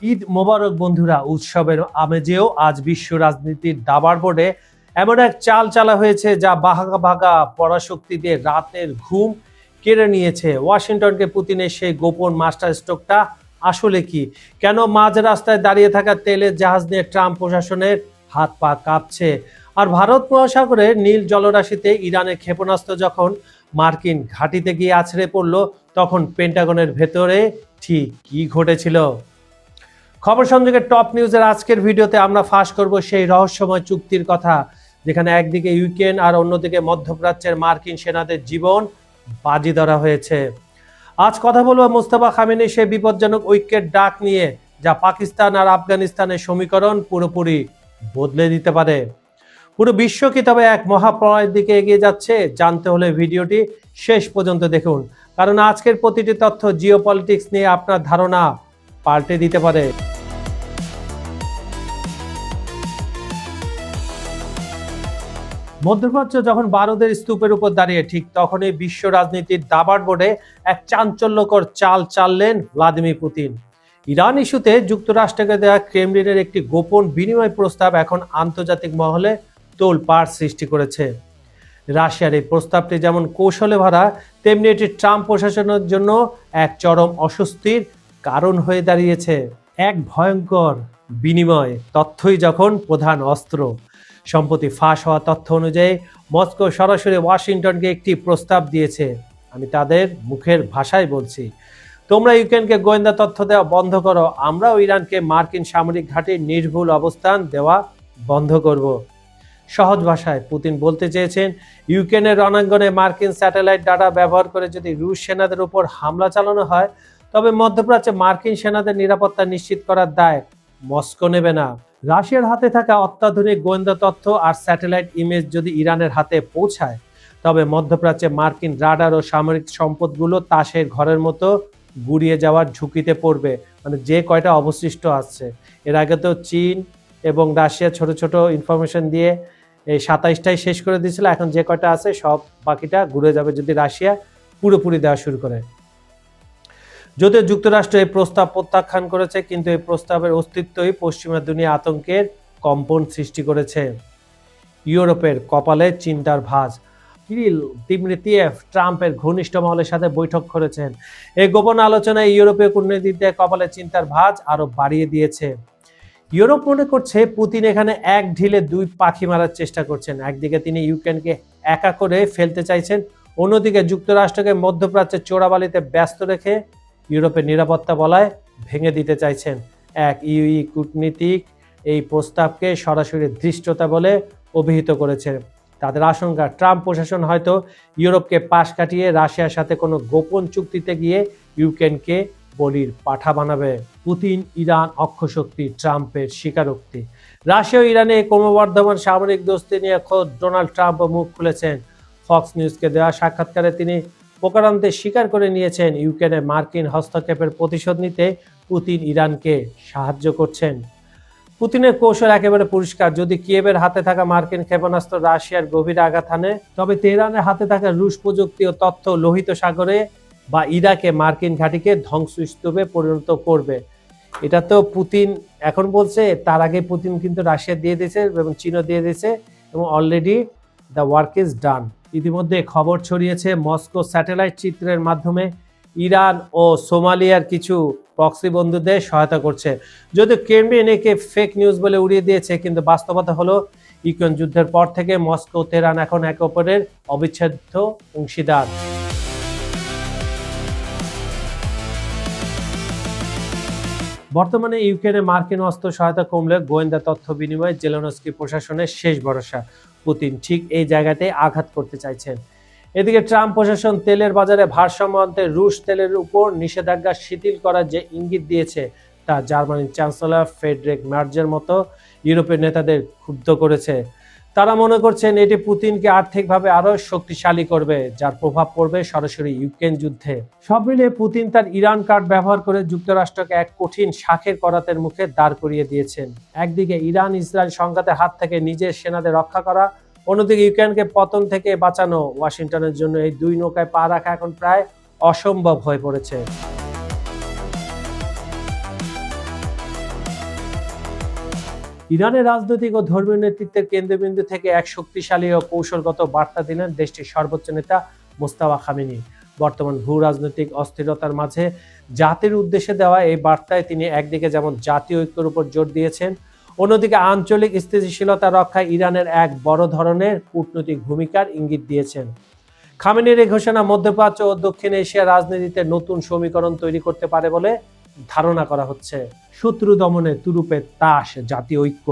ঈদ মোবারক বন্ধুরা। উৎসবের আমেজেও আজ বিশ্ব রাজনীতির দাবার বোর্ডে এমন এক চাল চালা হয়েছে যা বাঘা বাঘা পরাশক্তি দিয়ে রাতের ঘুম কেড়ে নিয়েছে। ওয়াশিংটনকে পুতিনের সেই গোপন মাস্টার স্ট্রোকটা আসলে কি? কেন মাঝ রাস্তায় দাঁড়িয়ে থাকা তেলের জাহাজ নিয়ে ট্রাম্প প্রশাসনের হাত পা কাঁপছে? আর ভারত মহাসাগরের নীল জলরাশিতে ইরানের ক্ষেপণাস্ত্র যখন মার্কিন ঘাঁটিতে গিয়ে আছড়ে পড়ল, তখন পেন্টাগনের ভেতরে ঠিক কি ঘটেছিল? খবর সংযোগের টপ নিউজের আজকের ভিডিওতে আমরা ফাঁস করব সেই রহস্যময় চুক্তির কথা, যেখানে একদিকে ইউক্রেন আর অন্যদিকে মধ্যপ্রাচ্যের মার্কিন সেনাদের জীবন বাজি ধরা হয়েছে। আজ কথা বলবো মোস্তফা খামেনির সেই বিপজ্জনক ঐক্যের ডাক নিয়ে, যা পাকিস্তান আর আফগানিস্তানের সমীকরণ পুরোপুরি বদলে দিতে পারে। পুরো বিশ্ব কি তবে এক মহাপ্রলয়ের দিকে এগিয়ে যাচ্ছে? জানতে হলে ভিডিওটি শেষ পর্যন্ত দেখুন, কারণ আজকের প্রতিটি তথ্য জিওপলিটিক্স নিয়ে আপনার ধারণা পাল্টে দিতে পারে। মধ্যপ্রাচ্য যখন বারুদের স্তূপের উপর দাঁড়িয়ে, ঠিক তখনই বিশ্ব রাজনীতির দাবার বোর্ডে এক চাঞ্চল্যকর চাল চাললেন ভ্লাদিমির পুতিন। ইরান ইস্যুতে যুক্তরাষ্ট্রকে দেওয়া ক্রেমলিনের একটি গোপন বিনিময় প্রস্তাব এখন আন্তর্জাতিক মহলে তোলপাড় সৃষ্টি করেছে। রাশিয়ার এই প্রস্তাবটি যেমন কৌশলে ভরা, তেমনি এটি ট্রাম্প প্রশাসনের জন্য এক চরম অস্বস্তির কারণ হয়ে দাঁড়িয়েছে। এক ভয়ঙ্কর বিনিময় তথ্যই যখন প্রধান অস্ত্র। সম্প্রতি ফাঁস হওয়া তথ্য অনুযায়ী মস্কো সরাসরি ওয়াশিংটনকে একটি প্রস্তাব দিয়েছে। আমি তাদের মুখের ভাষায় বলছি, তোমরা ইউক্রেনকে গোয়েন্দা তথ্য দেওয়া বন্ধ করো, আমরাও ইরানকে মার্কিন সামরিক ঘাঁটির নির্ভুল অবস্থান দেওয়া বন্ধ করব। সহজ ভাষায় পুতিন বলতে চেয়েছেন, ইউক্রেনের রণাঙ্গনে মার্কিন স্যাটেলাইট ডাটা ব্যবহার করে যদি রুশ সেনাদের উপর হামলা চালানো হয়, তবে মধ্যপ্রাচ্যে মার্কিন সেনাদের নিরাপত্তা নিশ্চিত করার দায় মস্কো নেবে না। রাশিয়ার হাতে থাকা অত্যাধুনিক গোয়েন্দা তথ্য আর স্যাটেলাইট ইমেজ যদি ইরানের হাতে পৌঁছায়, তবে মধ্যপ্রাচ্যে মার্কিন রাডার ও সামরিক সম্পদগুলো তাসের ঘরের মতো গুড়িয়ে যাওয়ার ঝুঁকিতে পড়বে। মানে যে কয়টা অবশিষ্ট আছে, এর আগে তো চীন এবং রাশিয়া ছোট ছোট ইনফরমেশন দিয়ে এই 27টাই শেষ করে দিয়েছিল, এখন যে কয়টা আছে সব বাকিটা ঘুরে যাবে যদি রাশিয়া পুরোপুরি দেওয়া শুরু করে। যদিও যুক্তরাষ্ট্র এই প্রস্তাব প্রত্যাখ্যান করেছে, কিন্তু এই প্রস্তাবের অস্তিত্বই পশ্চিমা দুনিয়া আতঙ্কের কম্পন সৃষ্টি করেছে। ইউরোপের কপালে চিন্তার ভাঁজ। কিরিল তিমোথেয়েভ ট্রাম্পের ঘনিষ্ঠ মহলের সাথে বৈঠক করেছেন। এই গোপন আলোচনায় ইউরোপীয় কূটনীতিকদের কপালে চিন্তার ভাঁজ আরো বাড়িয়ে দিয়েছে। ইউরোপ মনে করছে পুতিন এখানে এক ঢিলে দুই পাখি মারার চেষ্টা করছেন। একদিকে তিনি ইউক্রেনকে একা করে ফেলতে চাইছেন, অন্যদিকে যুক্তরাষ্ট্রকে মধ্যপ্রাচ্যের চোরাবালিতে ব্যস্ত রেখে ইউরোপের নিরাপত্তা বলয় ভেঙে দিতে চাইছেন। এক ইউই কূটনীতিক এই প্রস্তাবকে সরাসরি ধৃষ্টতা বলে অভিহিত করেছেন। তাদের আশঙ্কা, ট্রাম্প প্রশাসন হয়তো ইউরোপকে পাশ কাটিয়ে রাশিয়ার সাথে কোনো গোপন চুক্তিতে গিয়ে ইউক্রেনকে বলির পাঠা বানাবে। পুতিন ইরান অক্ষশক্তি, ট্রাম্পের স্বীকারোক্তি। রাশিয়া ও ইরানে ক্রমবর্ধমান সামরিক দোস্তি নিয়ে খোদ ডোনাল্ড ট্রাম্প মুখ খুলেছেন। ফক্স নিউজকে দেওয়া সাক্ষাৎকারে তিনি প্রকারান্তে স্বীকার করে নিয়েছেন, ইউক্রেনে মার্কিন হস্তক্ষেপের প্রতিশোধ নিতে পুতিন ইরানকে সাহায্য করছেন। পুতিনের কৌশল একেবারে পরিষ্কার, যদি কিয়েভের হাতে থাকা মার্কিন ক্ষেপণাস্ত্র রাশিয়ার গভীরে আঘাত হানে, তবে তেহরানের হাতে থাকা রুশ প্রযুক্তি ও তথ্য লোহিত সাগরে বা ইরাকে মার্কিন ঘাঁটিকে ধ্বংসস্তূপে পরিণত করবে। এটা তো পুতিন এখন বলছে, তার আগে পুতিন কিন্তু রাশিয়া দিয়ে দিয়েছে এবং চীনও দিয়ে দিয়েছে, এবং already the work is done. ইতিমধ্যে খবর ছড়িয়েছে মস্কো স্যাটেলাইট চিত্রের মাধ্যমে ইরান ও সোমালিয়ার কিছু প্রক্সি বন্ধুদের সহায়তা করছে। যদিও ক্রেমলিন একে ফেক নিউজ বলে উড়িয়ে দিয়েছে, কিন্তু বাস্তবতা হলো ইউক্রেন যুদ্ধের পর থেকে মস্কো তেহরান এখন একে অপরের অবিচ্ছেদ্য অংশীদার। বর্তমানে ইউক্রেনে মার্কিন অস্ত্র সহায়তা কমলে গোয়েন্দা তথ্য বিনিময়ে জেলেনস্কি প্রশাসনের শেষ ভরসা। পুতিন ঠিক এই জায়গাতে আঘাত করতে চাইছেন। এদিকে ট্রাম্প প্রশাসন তেলের বাজারে ভারসাম্য আনতে রুশ তেলের উপর নিষেধাজ্ঞা শিথিল করার যে ইঙ্গিত দিয়েছে, তা জার্মানির চ্যান্সেলর ফ্রেডরিক মার্জের মতো ইউরোপের নেতাদের ক্ষুব্ধ করেছে। তারা মনে করছেন এটি পুতিনকে আর্থিকভাবে আরো শক্তিশালী করবে, যার প্রভাব পড়বে সরাসরি ইউক্রেন যুদ্ধে। সব মিলিয়ে পুতিন তার ইরান কার্ড ব্যবহার করে যুক্তরাষ্ট্রকে এক কঠিন শাঁখের করাতের মুখে দাঁড় করিয়ে দিয়েছেন। একদিকে ইরান ইসরায়েল সংঘাতের হাত থেকে নিজের সেনাদের রক্ষা করা, অন্যদিকে ইউক্রেনকে পতন থেকে বাঁচানো। ওয়াশিংটনের জন্য এই দুই নৌকায় পা রাখা এখন প্রায় অসম্ভব হয়ে পড়েছে। ইরানের রাজনৈতিক ও ধর্মীয় নেতৃত্বের কেন্দ্রবিন্দু থেকে এক শক্তিশালী ও কৌশলগত বার্তা দিলেন দেশটির সর্বোচ্চ নেতা মোস্তাফা খামেনি। বর্তমান ভূ রাজনৈতিক অস্থিরতার মাঝে জাতির উদ্দেশ্যে দেওয়া এই বার্তায় তিনি একদিকে যেমন জাতীয় ঐক্যের উপর জোর দিয়েছেন, অন্যদিকে আঞ্চলিক স্থিতিশীলতা রক্ষায় ইরানের এক বড় ধরনের কূটনৈতিক ভূমিকার ইঙ্গিত দিয়েছেন। খামেনির এই ঘোষণা মধ্যপ্রাচ্য ও দক্ষিণ এশিয়ার রাজনীতিতে নতুন সমীকরণ তৈরি করতে পারে বলে ধারণা করা হচ্ছে। শত্রু দমনে তুরুপের তাস জাতীয় ঐক্য।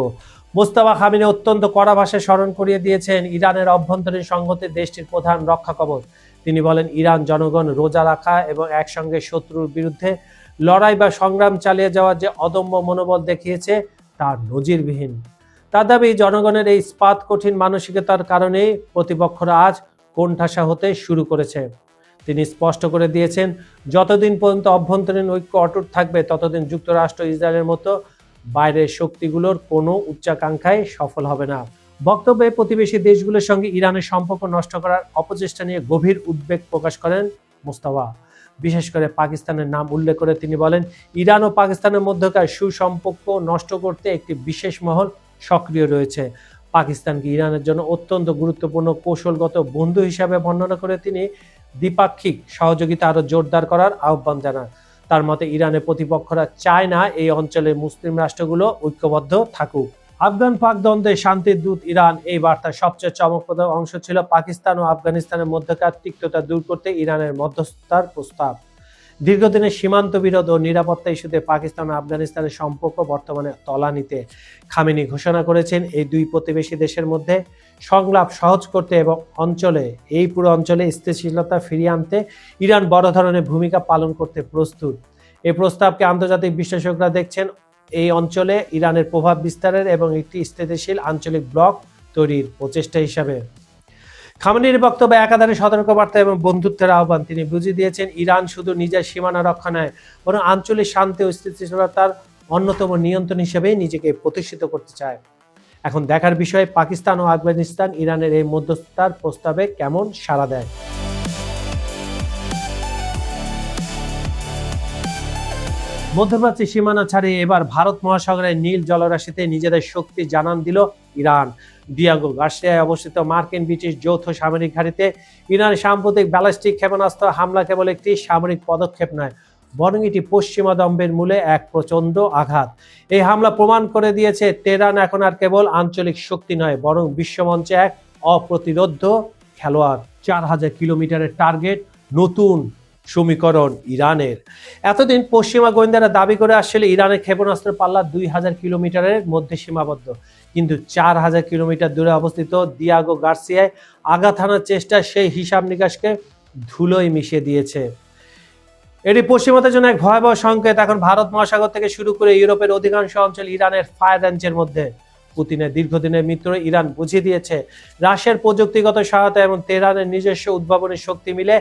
মোস্তাফা খামেনি অত্যন্ত কড়া ভাষায় স্মরণ করিয়ে দিয়েছেন ইরানের অভ্যন্তরীণ সংহতি দেশটির প্রধান রক্ষা কবচ। তিনি বলেন, ইরান জনগণ রোজা রাখা এবং একসঙ্গে শত্রুর বিরুদ্ধে লড়াই বা সংগ্রাম চালিয়ে যাওয়ার যে অদম্য মনোবল দেখিয়েছে তা নজিরবিহীন। তার দাবি, জনগণের এই ইস্পাত কঠিন মানসিকতার কারণেই প্রতিপক্ষরা আজ কোণঠাসা হতে শুরু করেছে। তিনি স্পষ্ট করে দিয়েছেন, যতদিন পর্যন্ত অভ্যন্তরীণ ঐক্য অটুট থাকবে ততদিন যুক্তরাষ্ট্র ইসরায়েলের মতো বাইরের শক্তিগুলোর কোনো উচ্চাকাঙ্ক্ষায় সফল হবে না। বক্তব্যে প্রতিবেশী দেশগুলোর সঙ্গে ইরানের সম্পর্ক নষ্ট করার অপচেষ্টা নিয়ে গভীর উদ্বেগ প্রকাশ করেন মোস্তাফা। বিশেষ করে পাকিস্তানের নাম উল্লেখ করে তিনি বলেন, ইরান ও পাকিস্তানের মধ্যকার সুসম্পর্ক নষ্ট করতে একটি বিশেষ মহল সক্রিয় রয়েছে। পাকিস্তানকে ইরানের জন্য অত্যন্ত গুরুত্বপূর্ণ কৌশলগত বন্ধু হিসাবে বর্ণনা করে তিনি দ্বিপাক্ষিক সহযোগিতা আরো জোরদার করার আহ্বান জানান। তার মতে, ইরানের প্রতিপক্ষরা চায় না এই অঞ্চলের মুসলিম রাষ্ট্রগুলো ঐক্যবদ্ধ থাকুক। আফগান পাক দ্বন্দ্বে শান্তির দূত ইরান এই বার্তার সবচেয়ে চমকপ্রদ অংশ ছিল পাকিস্তান ও আফগানিস্তানের মধ্যকার তিক্ততা দূর করতে ইরানের মধ্যস্থতার প্রস্তাব। দীর্ঘদিনের সীমান্ত বিরোধ ও নিরাপত্তা ইস্যুতে পাকিস্তান ও আফগানিস্তানের সম্পর্ক বর্তমানে তলানিতে। খামেনি ঘোষণা করেছেন, এই দুই প্রতিবেশী দেশের মধ্যে সংলাপ সহজ করতে এবং পুরো অঞ্চলে স্থিতিশীলতা ফিরিয়ে আনতে ইরান বড় ধরনের ভূমিকা পালন করতে প্রস্তুত। এই প্রস্তাবকে আন্তর্জাতিক বিশ্লেষকরা দেখছেন এই অঞ্চলে ইরানের প্রভাব বিস্তারের এবং একটি স্থিতিশীল আঞ্চলিক ব্লক তৈরির প্রচেষ্টা হিসাবে। খামেনির বক্তব্যে একাধারে সতর্কবার্তা এবং বন্ধুত্বের আহ্বান। তিনি বুঝিয়ে দিয়েছেন, ইরান শুধু নিজের সীমানা রক্ষা নয়, বরং আঞ্চলিক শান্তি ও স্থিতিশীলতার অন্যতম নিয়ন্ত্রণ হিসেবেই নিজেকে প্রতিষ্ঠিত করতে চায়। এখন দেখার বিষয়, পাকিস্তান ও আফগানিস্তান ইরানের এই মধ্যস্থতার প্রস্তাবে কেমন সাড়া দেয়। মধ্যপ্রাচ্যের সীমানা ছাড়িয়ে এবার ভারত মহাসাগরের নীল জলরাশিতে নিজেদের শক্তি জানান দিল ইরান। ডিয়াগো গার্সিয়ায় অবস্থিত মার্কিন ব্রিটিশ যৌথ সামরিক ঘাঁটিতে ইরান সাম্প্রতিক ব্যালিস্টিক ক্ষেপণাস্ত্র হামলা কেবল একটি সামরিক পদক্ষেপ নয়, বরং এটি পশ্চিমা দম্ভের মূলে এক প্রচণ্ড আঘাত। এই হামলা প্রমাণ করে দিয়েছে তেহরান এখন আর কেবল আঞ্চলিক শক্তি নয়, বরং বিশ্বমঞ্চে এক অপ্রতিরোধ্য খেলোয়াড়। 4000 কিলোমিটারের টার্গেট, নতুন সমীকরণ ইরানের। এতদিন পশ্চিমা গোয়েন্দারা দাবি করে আসছিল ইরানের ক্ষেপণাস্ত্র পাল্লা 2000 কিলোমিটারের মধ্যে সীমাবদ্ধ, কিন্তু 4000 কিলোমিটার দূরে অবস্থিত ডিয়াগো গার্সিয়ায় আঘাত হানার চেষ্টা সেই হিসাব নিকাশকে ধুলোয় মিশিয়ে দিয়েছে। এটি পশ্চিমাদের জন্য এক ভয়াবহ সংকেত। এখন ভারত মহাসাগর থেকে শুরু করে ইউরোপের অধিকাংশ অঞ্চল ইরানের ফায়ার রেঞ্জের মধ্যে। পুতিনের দীর্ঘদিনের মিত্র ইরান বুঝিয়ে দিয়েছে, রাশিয়ার প্রযুক্তিগত সহায়তা এবং তেহরানের নিজস্ব উদ্ভাবনী শক্তি মিলে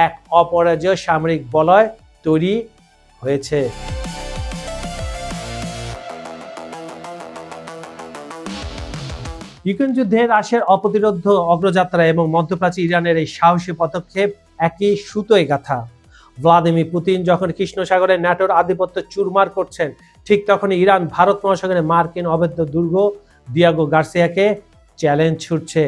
এক অপরাজেয় সামরিক বলয় তৈরি হয়েছে। ইউক্রেন যুদ্ধে রাশিয়ার অপ্রতিরোধ্য অগ্রযাত্রা এবং মধ্যপ্রাচ্যে ইরানের এই সাহসী পদক্ষেপ একই সুতোয় গাঁথা। ভ্লাদিমির পুতিন যখন কৃষ্ণ সাগরে ন্যাটোর আধিপত্য চুরমার করছেন, ঠিক তখনই ইরান ভারত মহাসাগরে মার্কিন অবৈধ দুর্গ ডিয়াগো গার্সিয়াকে চ্যালেঞ্জ ছুটছে।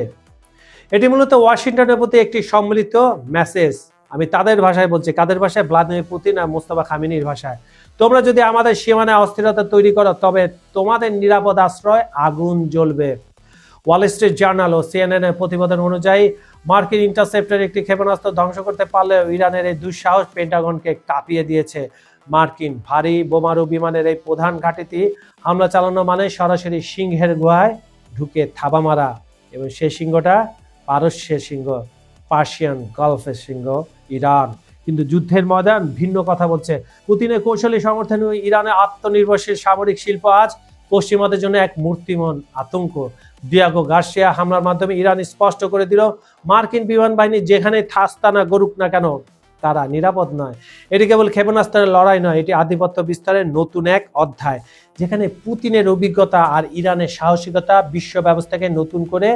এটি মূলত ওয়াশিংটনের প্রতি একটি সম্মিলিত মেসেজ। আমি তাদের ভাষায় বলছি, কাদের ভাষায়? ভ্লাদিমির পুতিন আর মোস্তাফা খামেনির ভাষায়। তোমরা যদি আমাদের সীমানায় অস্থিরতা তৈরি করো, তবে তোমাদের নিরাপদ আশ্রয় আগুন জ্বলবে। ওয়াল স্ট্রিট জার্নাল ও CNN এর প্রতিবেদন অনুযায়ী মার্কিন ইন্টারসেপ্টর একটি ক্ষেপণাস্ত্র ধ্বংস করতে পারলেও ইরানের এই দুঃসাহস পেন্টাগনকে কাঁপিয়ে দিয়েছে। মার্কিন ভারী বোমারু বিমানের এই প্রধান ঘাঁটিতে হামলা চালানো মানে সরাসরি সিংহের গুহায় ঢুকে থাবা মারা, এবং সেই সিংহটা পারস্যের সিংহ, পার্সিয়ান গালফের সিংহ ইরান। কিন্তু যুদ্ধের ময়দান ভিন্ন কথা বলছে। পুতিনের কৌশলী সমর্থনে ইরানের আত্মনির্ভরশীল সামরিক শিল্প আজ পশ্চিমাদের জন্য এক মূর্তিমান আতঙ্ক। ডিয়াগো গার্সিয়া হামলার মাধ্যমে ইরান স্পষ্ট করে দিল, মার্কিন বিমান বাহিনী যেখানে থাস্তানা গড়ুক না কেন, তারা নিরাপদ নয়। এটি কেবল ক্ষেপণাস্ত্রের লড়াই নয়, এটি আধিপত্য বিস্তারের নতুন এক অধ্যায়, যেখানে পুতিনের অভিজ্ঞতা আর ইরানের সাহসিকতা বিশ্ব ব্যবস্থাকে নতুন করে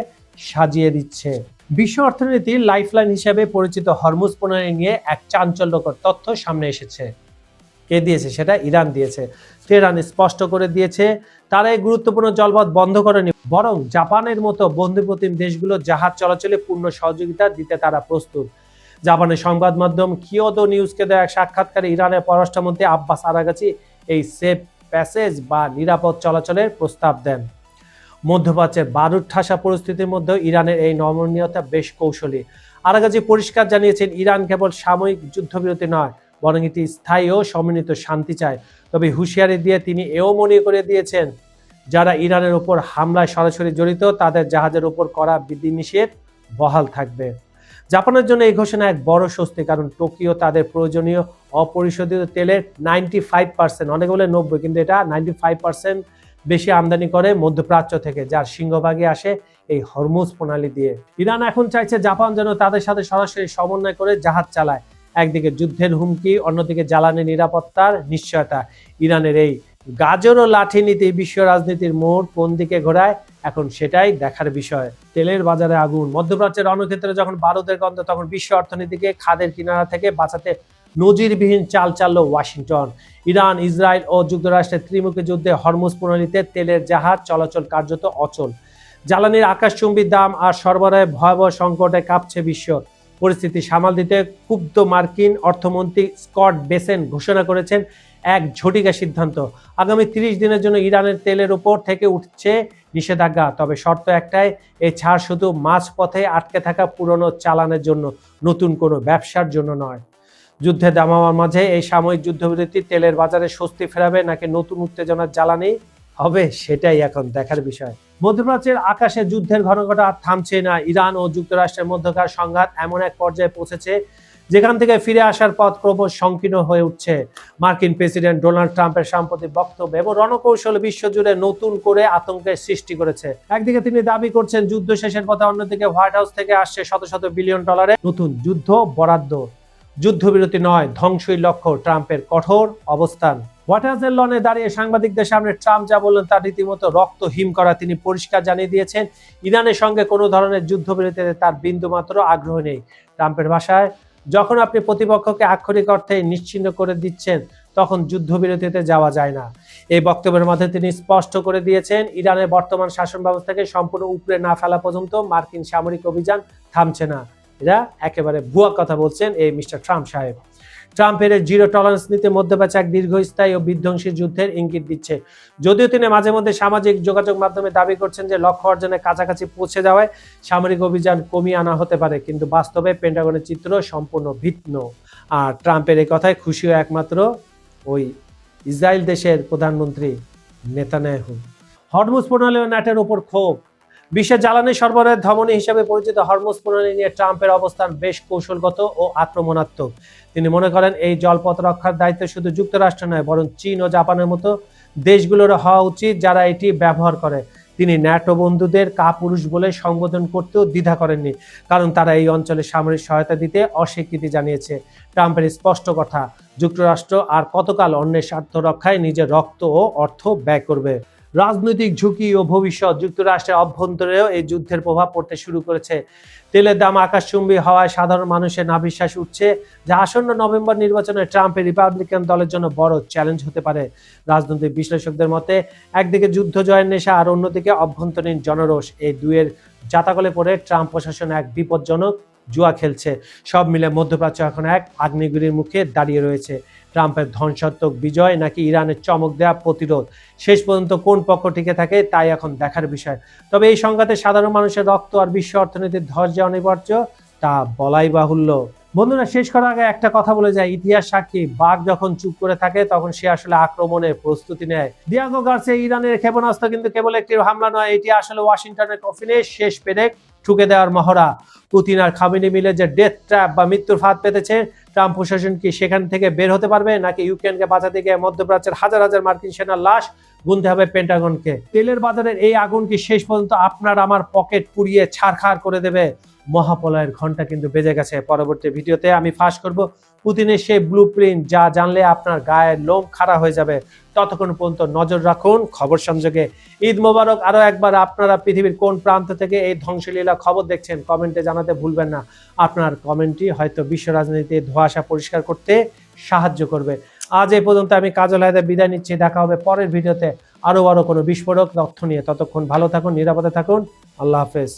সাজিয়ে দিচ্ছে। বিশ্ব অর্থনীতির লাইফলাইন হিসেবে পরিচিত হরমুজ প্রণালী নিয়ে এক চাঞ্চল্যকর তথ্য সামনে এসেছে। কে দিয়েছে? সেটা ইরান দিয়েছে। তেহরান স্পষ্ট করে দিয়েছে তারা এই গুরুত্বপূর্ণ জলপথ বন্ধ করেনি, বরং জাপানের মতো বন্ধুপ্রতিম দেশগুলো জাহাজ চলাচলে পূর্ণ সহযোগিতা দিতে তারা প্রস্তুত। জাপানের সংবাদ মাধ্যম কিয়োদো নিউজকে দেওয়া এক সাক্ষাৎকারে ইরানের পররাষ্ট্রমন্ত্রী আব্বাস আরাগাচি এই সেফ প্যাসেজ বা নিরাপদ চলাচলের প্রস্তাব দেন। মধ্যপ্রাচ্যের বারুদ ঠাসা পরিস্থিতির মধ্যে ইরানের এই নমনীয়তা বেশ কৌশলী। আরাগাচি পরিষ্কার জানিয়েছেন ইরান কেবল সাময়িক যুদ্ধবিরতি নয়, বরং এটি স্থায়ী ও সমন্বিত শান্তি চায়। তবে হুঁশিয়ারি দিয়ে তিনি এও মনে করে দিয়েছেন যারা ইরানের উপর হামলায় সরাসরি জড়িত তাদের জাহাজের উপর করা বিধিনিষেধ বহাল থাকবে। জাপানের জন্য এই ঘোষণা এক বড় স্বস্তি, কারণ টোকিও তাদের প্রয়োজনীয় অপরিশোধিত তেলের 95%, অনেকে বলে 90, কিন্তু এটা 95% বেশি আমদানি করে মধ্যপ্রাচ্য থেকে, যার সিংহভাগই আসে এই হরমুজ প্রণালী দিয়ে। ইরান এখন চাইছে জাপান যেন তাদের সাথে সরাসরি সমন্বয় করে জাহাজ চালায়। একদিকে যুদ্ধের হুমকি, অন্যদিকে জ্বালানি নিরাপত্তার নিশ্চয়তা। ইরানের এই গাজর ও লাঠি নীতি বিশ্ব রাজনীতির মোড় কোন দিকে ঘোরায় এখন সেটাই দেখার বিষয়। তেলের বাজারে আগুন। মধ্যপ্রাচ্যের রণক্ষেত্রে যখন বারুদের গন্ধ, তখন বিশ্ব অর্থনীতিকে খাদের কিনারা থেকে বাঁচাতে নজিরবিহীন চাল চাললো ওয়াশিংটন। ইরান, ইসরায়েল ও যুক্তরাষ্ট্রের ত্রিমুখী যুদ্ধে হরমুজ প্রণালীতে তেলের জাহাজ চলাচল কার্যত অচল। জ্বালানির আকাশচুম্বী দাম আর সরবরাহে ভয়াবহ সংকটে কাঁপছে বিশ্ব। পরিস্থিতি সামাল দিতে ক্ষুব্ধ মার্কিন অর্থমন্ত্রী স্কট বেসেন ঘোষণা করেছেন এক ঝটিকা সিদ্ধান্ত। আগামী 30 দিনের জন্য ইরানের তেলের উপর থেকে উঠছে নিষেধাজ্ঞা, তবে শর্ত একটাই, এই ছাড় শুধু মাঝপথে আটকে থাকা পুরনো চালানের জন্য, নতুন কোনো ব্যবসার জন্য নয়। যুদ্ধে দামামার মাঝে এই সাময়িক যুদ্ধবিরতি তেলের বাজারে স্বস্তি ফেরাবে নাকি নতুন উত্তেজনার জ্বালানি হবে, সেটাই এখন দেখার বিষয়। মধ্যপ্রাচ্যের আকাশে যুদ্ধের ঘনঘটা আর থামছে না। ইরান ও যুক্তরাষ্ট্রের মধ্যকার সংঘাত এমন এক পর্যায়ে পৌঁছেছে যেখান থেকে ফিরে আসার পথ ক্রমশ সংকীর্ণ হয়ে উঠছে। মার্কিন প্রেসিডেন্ট ডোনাল্ড ট্রাম্পের সাম্প্রতিক বক্তব্য এবং রণকৌশল বিশ্বজুড়ে নতুন করে আতঙ্কের সৃষ্টি করেছে। একদিকে তিনি দাবি করছেন যুদ্ধ শেষের পথে, অন্যদিকে হোয়াইট হাউস থেকে আসছে শত শত বিলিয়ন ডলারের নতুন যুদ্ধ বরাদ্দ। যুদ্ধবিরতি নয়, ধ্বংসই লক্ষ্য, ট্রাম্পের কঠোর অবস্থান। হোয়াইট হাউসের লনে দাঁড়িয়ে সাংবাদিকদের সামনে ট্রাম্প যা বললেন তা রীতিমতো রক্ত হিম করা। তিনি পরিষ্কার জানিয়ে দিয়েছেন ইরানের সঙ্গে কোনো ধরনের যুদ্ধবিরতিতে তার বিন্দুমাত্র আগ্রহ নেই। ট্রাম্পের ভাষায়, যখন আপনি প্রতিপক্ষকে আক্ষরিক অর্থে নিশ্চিহ্ন করে দিচ্ছেন তখন যুদ্ধবিরতিতে যাওয়া যায় না। এই বক্তব্যের মধ্যে তিনি স্পষ্ট করে দিয়েছেন ইরানের বর্তমান শাসন ব্যবস্থাকে সম্পূর্ণ উপড়ে না ফেলা পর্যন্ত মার্কিন সামরিক অভিযান থামছে না। এরা একেবারে ভুয়া কথা বলছেন এই মিস্টার ট্রাম্প সাহেব। ট্রাম্পের জিরো টলারেন্স নীতি মধ্যপ্রাচ্যে এক দীর্ঘস্থায়ী ও বিধ্বংসী যুদ্ধের ইঙ্গিত দিচ্ছে। যদিও তিনি মাঝে মধ্যে সামাজিক যোগাযোগ মাধ্যমে দাবি করছেন যে লক্ষ্য অর্জনের কাছাকাছি পৌঁছে যাওয়ায় সামরিক অভিযান কমিয়ে আনা হতে পারে, কিন্তু বাস্তবে পেন্টাগনের চিত্র সম্পূর্ণ ভিন্ন। আর ট্রাম্পের এই কথায় খুশিও একমাত্র ওই ইসরায়েল দেশের প্রধানমন্ত্রী নেতানিয়াহু। হরমুজ প্রণালী ও ন্যাটের উপর ক্ষোভ। বিশ্বের জ্বালানি সরবরাহের ধমনী হিসেবে পরিচিত হরমুজ প্রণালী নিয়ে ট্রাম্পের অবস্থান বেশ কৌশলগত ও আক্রমণাত্মক। তিনি মনে করেন এই জলপথ রক্ষার দায়িত্ব শুধু যুক্তরাষ্ট্র নয়, বরং চীন ও জাপানের মতো দেশগুলোর হওয়া উচিত যারা এটি ব্যবহার করে। তিনি ন্যাটো বন্ধুদের কাপুরুষ বলে সম্বোধন করতেও দ্বিধা করেননি, কারণ তারা এই অঞ্চলে সামরিক সহায়তা দিতে অস্বীকৃতি জানিয়েছে। ট্রাম্পের স্পষ্ট কথা, যুক্তরাষ্ট্র আর কতকাল অন্যের স্বার্থ রক্ষায় নিজের রক্ত ও অর্থ ব্যয় করবে। রাজনৈতিক ঝুঁকি ও ভবিষ্যৎ। যুক্তরাষ্ট্রের অভ্যন্তরেও এই যুদ্ধের প্রভাব পড়তে শুরু করেছে। তেলের দাম আকাশচুম্বী হওয়ায় সাধারণ মানুষের নাভিশ্বাস উঠছে, যা আসন্ন নভেম্বর নির্বাচনে ট্রাম্পের রিপাবলিকান দলের জন্য বড় চ্যালেঞ্জ হতে পারে। রাজনৈতিক বিশ্লেষকদের মতে একদিকে যুদ্ধ জয়ের নেশা আর অন্যদিকে অভ্যন্তরীণ জনরোষ, এই দুয়ের জাতাকলে পড়ে ট্রাম্প প্রশাসন এক বিপজ্জনক জুয়া খেলছে। সব মিলে মধ্যপ্রাচ্য এখন এক আগ্নেয়গিরির মুখে দাঁড়িয়ে রয়েছে। ট্রাম্পের ধ্বংসাত্মক বিজয় নাকি ইরানের চমক দেয়া প্রতিরোধ, শেষ পর্যন্ত কোন পক্ষ টিকে থাকে তাই এখন দেখার বিষয়। তবে এই সংঘাতে সাধারণ মানুষের রক্ত আর বিশ্ব অর্থনীতির ধৈর্য অনিবার্য, তা বলাই বাহুল্য। বন্ধুরা, শেষ করার আগে একটা কথা বলে যায়, ইতিহাস সাক্ষী বাঘ যখন চুপ করে থাকে তখন সে আসলে আক্রমণের প্রস্তুতি নেয়। দিয়াগো গার্সিয়া ইরানের ক্ষেপণাস্ত্র কিন্তু কেবল একটি হামলা নয়, এটি আসলে ওয়াশিংটনের কফিনে শেষ পেরেক ঠুকে দেওয়ার মহড়া। পুতিন আর খামেনি মিলে যে ডেথ ট্র্যাপ বা মৃত্যুর ফাঁদ পেতেছে, ট্রাম্প প্রশাসন কি সেখান থেকে বের হতে পারবে, নাকি ইউক্রেনকে বাঁচাতে গিয়ে মধ্যপ্রাচ্যের হাজার হাজার মার্কিন সেনার লাশ গুনতে হবে পেন্টাগনকে? তেলের বাজারের এই আগুন কি শেষ পর্যন্ত আপনার আমার পকেট পুড়িয়ে ছারখার করে দেবে? মহাপলয়ের ঘন্টা কিন্তু বেজে গেছে। পরবর্তী ভিডিওতে আমি ফাঁস করব পুতিনের সেই ব্লুপ্রিন্ট, যা জানলে আপনার গায়ের লোম খাড়া হয়ে যাবে। ততক্ষণ পর্যন্ত নজর রাখুন খবর সংযোগে। ঈদ মোবারক। আরো একবার, আপনারা পৃথিবীর কোন প্রান্ত থেকে এই ধ্বংসলীলা খবর দেখছেন কমেন্টে জানাতে ভুলবেন না। আপনার কমেন্টই হয়তো বিশ্ব রাজনীতির ধোঁয়াশা পরিষ্কার করতে সাহায্য করবে। আজ এই পর্যন্ত আমি কাজল হায়দার বিদায় নিচ্ছি। দেখা হবে পরের ভিডিওতে আরো কোনো বিস্ফোরক তথ্য নিয়ে। ততক্ষণ ভালো থাকুন, নিরাপদে থাকুন। আল্লাহ হাফেজ।